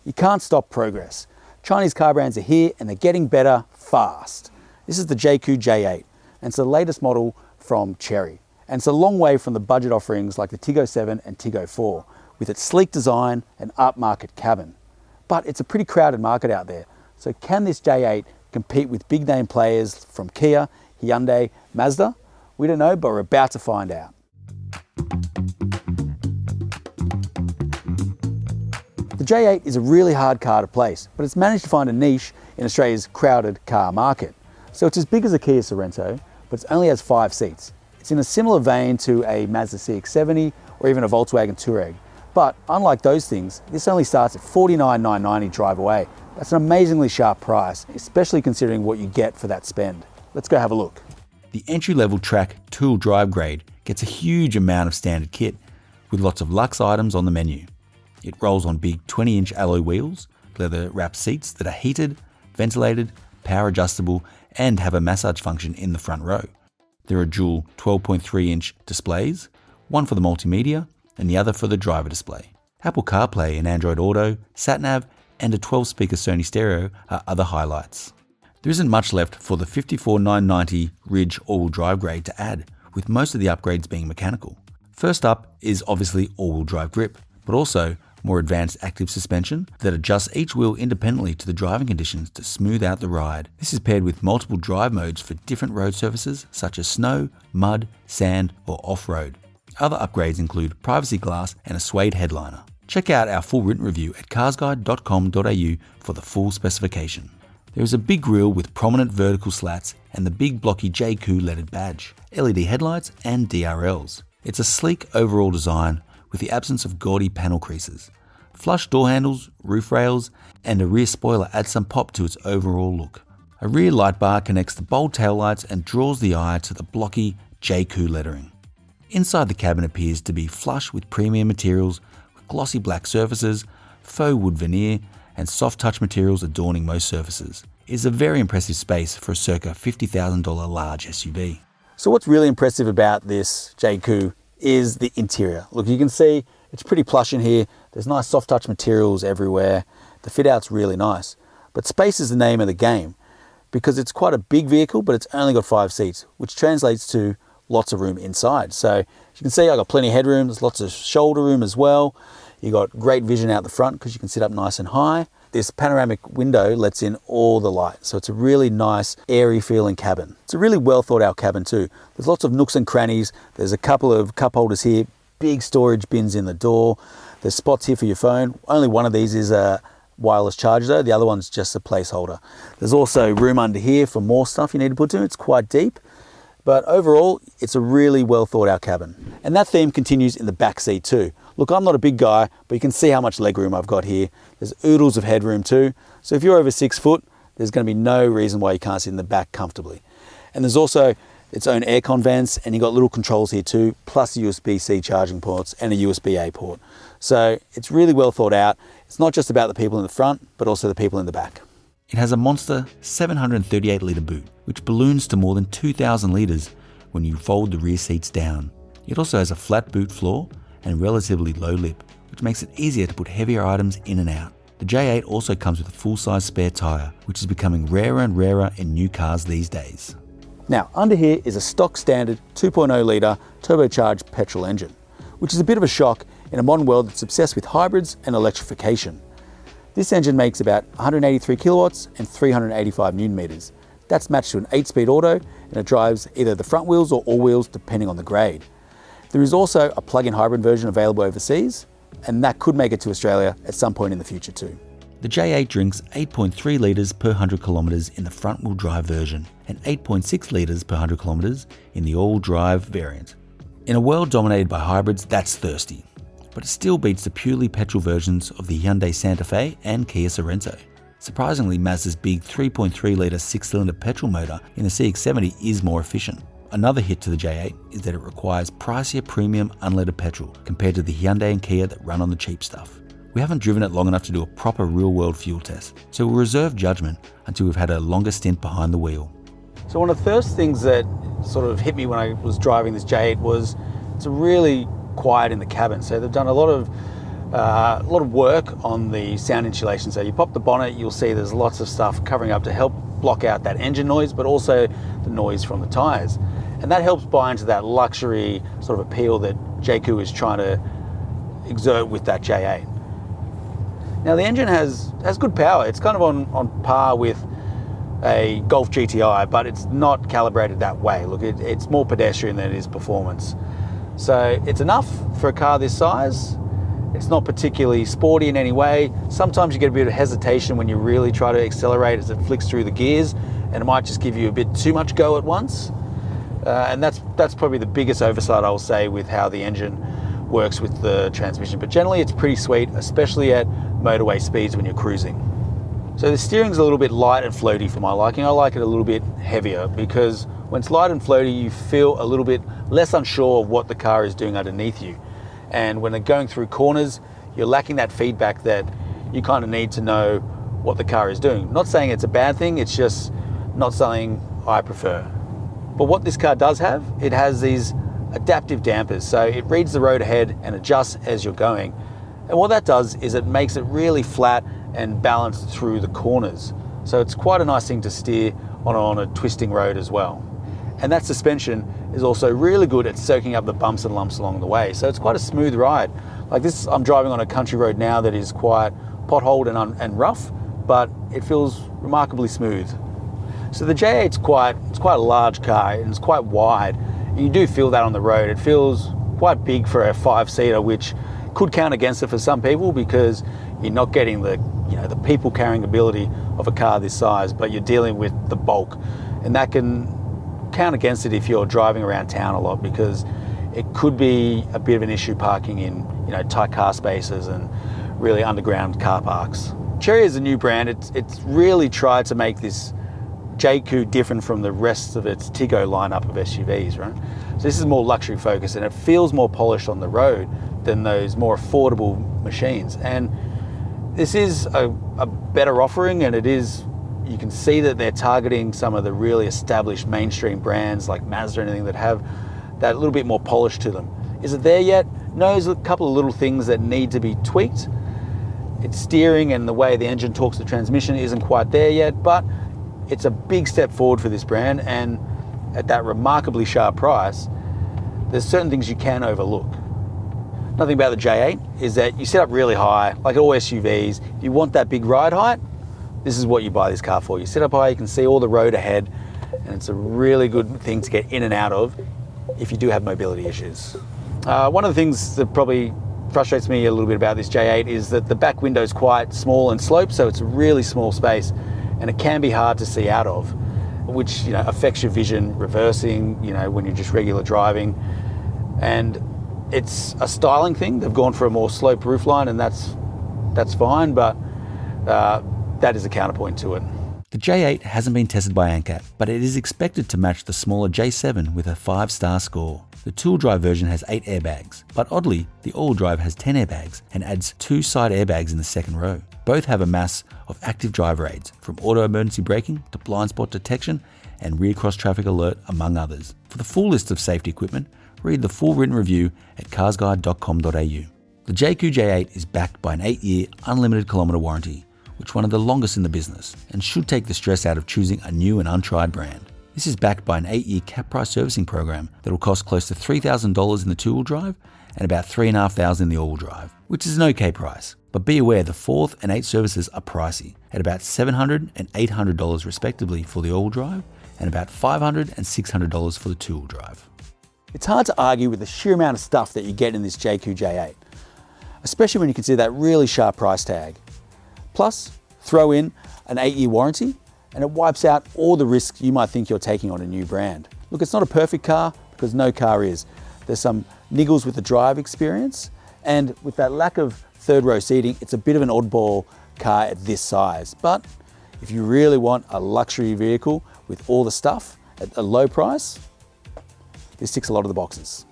You can't stop progress. Chinese car brands are here and they're getting better fast. This is the Jaecoo J8, and it's the latest model from Chery. And it's a long way from the budget offerings like the Tiggo 7 and Tiggo 4, with its sleek design and upmarket cabin. But it's a pretty crowded market out there. So can this J8 compete with big name players from Kia, Hyundai, Mazda? We don't know, but we're about to find out. The J8 is a really hard car to place, but it's managed to find a niche in Australia's crowded car market. So it's as big as a Kia Sorento, but it only has 5 seats. It's in a similar vein to a Mazda CX-70 or even a Volkswagen Touareg. But unlike those things, this only starts at $49,990 drive away. That's an amazingly sharp price, especially considering what you get for that spend. Let's go have a look. The entry-level Track two-wheel drive grade gets a huge amount of standard kit, with lots of luxe items on the menu. It rolls on big 20-inch alloy wheels, leather-wrapped seats that are heated, ventilated, power adjustable, and have a massage function in the front row. There are dual 12.3-inch displays, one for the multimedia and the other for the driver display. Apple CarPlay and Android Auto, SatNav, and a 12-speaker Sony stereo are other highlights. There isn't much left for the $54,990 Ridge all-wheel drive grade to add, with most of the upgrades being mechanical. First up is obviously all-wheel drive grip, but also more advanced active suspension that adjusts each wheel independently to the driving conditions to smooth out the ride. This is paired with multiple drive modes for different road surfaces such as snow, mud, sand, or off-road. Other upgrades include privacy glass and a suede headliner. Check out our full written review at carsguide.com.au for the full specification. There is a big grille with prominent vertical slats and the big blocky Jaecoo lettered badge, LED headlights and DRLs. It's a sleek overall design with the absence of gaudy panel creases. Flush door handles, roof rails, and a rear spoiler add some pop to its overall look. A rear light bar connects the bold taillights and draws the eye to the blocky Jaecoo lettering. Inside the cabin appears to be flush with premium materials with glossy black surfaces, faux wood veneer, and soft touch materials adorning most surfaces. It is a very impressive space for a circa $50,000 large SUV. So what's really impressive about this Jaecoo is the interior. Look, you can see it's pretty plush in here. There's nice soft touch materials everywhere. The fit out's really nice. But space is the name of the game because it's quite a big vehicle, but it's only got 5 seats, which translates to lots of room inside. So you can see I've got plenty of headroom. There's lots of shoulder room as well. You got great vision out the front because you can sit up nice and high. This panoramic window lets in all the light, so it's a really nice, airy feeling cabin. It's a really well thought out cabin too. There's lots of nooks and crannies. There's a couple of cup holders here, big storage bins in the door. There's spots here for your phone. Only one of these is a wireless charger though. The other one's just a placeholder. There's also room under here for more stuff you need to put in. It's quite deep. But overall, it's a really well thought out cabin. And that theme continues in the back seat too. Look, I'm not a big guy, but you can see how much legroom I've got here. There's oodles of headroom too. So if you're over 6 foot, there's going to be no reason why you can't sit in the back comfortably. And there's also its own aircon vents, and you've got little controls here too, plus USB-C charging ports and a USB-A port. So it's really well thought out. It's not just about the people in the front, but also the people in the back. It has a monster 738 litre boot, which balloons to more than 2,000 litres when you fold the rear seats down. It also has a flat boot floor and relatively low lip, which makes it easier to put heavier items in and out. The J8 also comes with a full-size spare tyre, which is becoming rarer and rarer in new cars these days. Now, under here is a stock standard 2.0 litre turbocharged petrol engine, which is a bit of a shock in a modern world that's obsessed with hybrids and electrification. This engine makes about 183 kilowatts and 385 newton meters. That's matched to an 8-speed auto, and it drives either the front wheels or all wheels depending on the grade. There is also a plug-in hybrid version available overseas, and that could make it to Australia at some point in the future too. The J8 drinks 8.3 litres per 100 kilometres in the front-wheel drive version and 8.6 litres per 100 kilometres in the all-wheel drive variant. In a world dominated by hybrids, that's thirsty, but it still beats the purely petrol versions of the Hyundai Santa Fe and Kia Sorento. Surprisingly, Mazda's big 3.3 litre 6-cylinder petrol motor in the CX-70 is more efficient. Another hit to the J8 is that it requires pricier premium unleaded petrol compared to the Hyundai and Kia that run on the cheap stuff. We haven't driven it long enough to do a proper real-world fuel test, so we'll reserve judgment until we've had a longer stint behind the wheel. So one of the first things that sort of hit me when I was driving this J8 was it's really quiet in the cabin. So they've done a lot of a lot of work on the sound insulation. So you pop the bonnet, you'll see there's lots of stuff covering up to help block out that engine noise, but also the noise from the tires. And that helps buy into that luxury sort of appeal that Jaecoo is trying to exert with that J8. Now the engine has good power. It's kind of on par with a Golf GTI, but it's not calibrated that way. Look, it's more pedestrian than it is performance. So it's enough for a car this size. It's not particularly sporty in any way. Sometimes you get a bit of hesitation when you really try to accelerate as it flicks through the gears, and it might just give you a bit too much go at once. And that's probably the biggest oversight, I will say, with how the engine works with the transmission. But generally it's pretty sweet, especially at motorway speeds when you're cruising. So the steering's a little bit light and floaty for my liking. I like it a little bit heavier because when it's light and floaty, you feel a little bit less unsure of what the car is doing underneath you. And when they're going through corners, you're lacking that feedback that you kind of need to know what the car is doing. Not saying it's a bad thing, it's just not something I prefer. But what this car does have, it has these adaptive dampers. So it reads the road ahead and adjusts as you're going. And what that does is it makes it really flat and balanced through the corners. So it's quite a nice thing to steer on a twisting road as well. And that suspension is also really good at soaking up the bumps and lumps along the way. So it's quite a smooth ride. Like this, I'm driving on a country road now that is quite potholed and rough, but it feels remarkably smooth. So the J8's quite a large car and it's quite wide. You do feel that on the road. It feels quite big for a 5-seater, which could count against it for some people because you're not getting the people carrying ability of a car this size, but you're dealing with the bulk, and that can count against it if you're driving around town a lot, because it could be a bit of an issue parking in tight car spaces and really underground car parks. Chery is a new brand. It's really tried to make this Jaecoo different from the rest of its Tiggo lineup of SUVs, right? So this is more luxury focused and it feels more polished on the road than those more affordable machines. And this is a better offering, and you can see that they're targeting some of the really established mainstream brands like Mazda and anything that have that little bit more polish to them. Is it there yet? No, there's a couple of little things that need to be tweaked. Its steering and the way the engine talks to the transmission isn't quite there yet, but it's a big step forward for this brand, and at that remarkably sharp price, there's certain things you can overlook. Another thing about the J8 is that you set up really high, like all SUVs. If you want that big ride height, this is what you buy this car for. You sit up high, you can see all the road ahead, and it's a really good thing to get in and out of if you do have mobility issues. One of the things that probably frustrates me a little bit about this J8 is that the back window is quite small and sloped, so it's a really small space, and it can be hard to see out of, which affects your vision reversing, when you're just regular driving. And it's a styling thing. They've gone for a more sloped roofline, and that's fine, but that is a counterpoint to it. The J8 hasn't been tested by ANCAP, but it is expected to match the smaller J7 with a 5-star score. The two-wheel drive version has 8 airbags, but oddly, the all-wheel drive has 10 airbags and adds 2 side airbags in the second row. Both have a mass of active driver aids, from auto emergency braking to blind spot detection and rear cross traffic alert, among others. For the full list of safety equipment, read the full written review at carsguide.com.au. The Jaecoo J8 is backed by an 8-year unlimited kilometre warranty, which is one of the longest in the business, and should take the stress out of choosing a new and untried brand. This is backed by an 8-year cap price servicing program that will cost close to $3,000 in the two-wheel drive and about $3,500 in the all-wheel drive, which is an okay price. But be aware the 4th and 8th services are pricey, at about $700 and $800 respectively for the all-wheel drive, and about $500 and $600 for the two-wheel drive. It's hard to argue with the sheer amount of stuff that you get in this Jaecoo J8, especially when you consider that really sharp price tag. Plus, throw in an 8-year warranty, and it wipes out all the risks you might think you're taking on a new brand. Look, it's not a perfect car, because no car is. There's some niggles with the drive experience, and with that lack of third-row seating, it's a bit of an oddball car at this size. But if you really want a luxury vehicle with all the stuff at a low price, this ticks a lot of the boxes.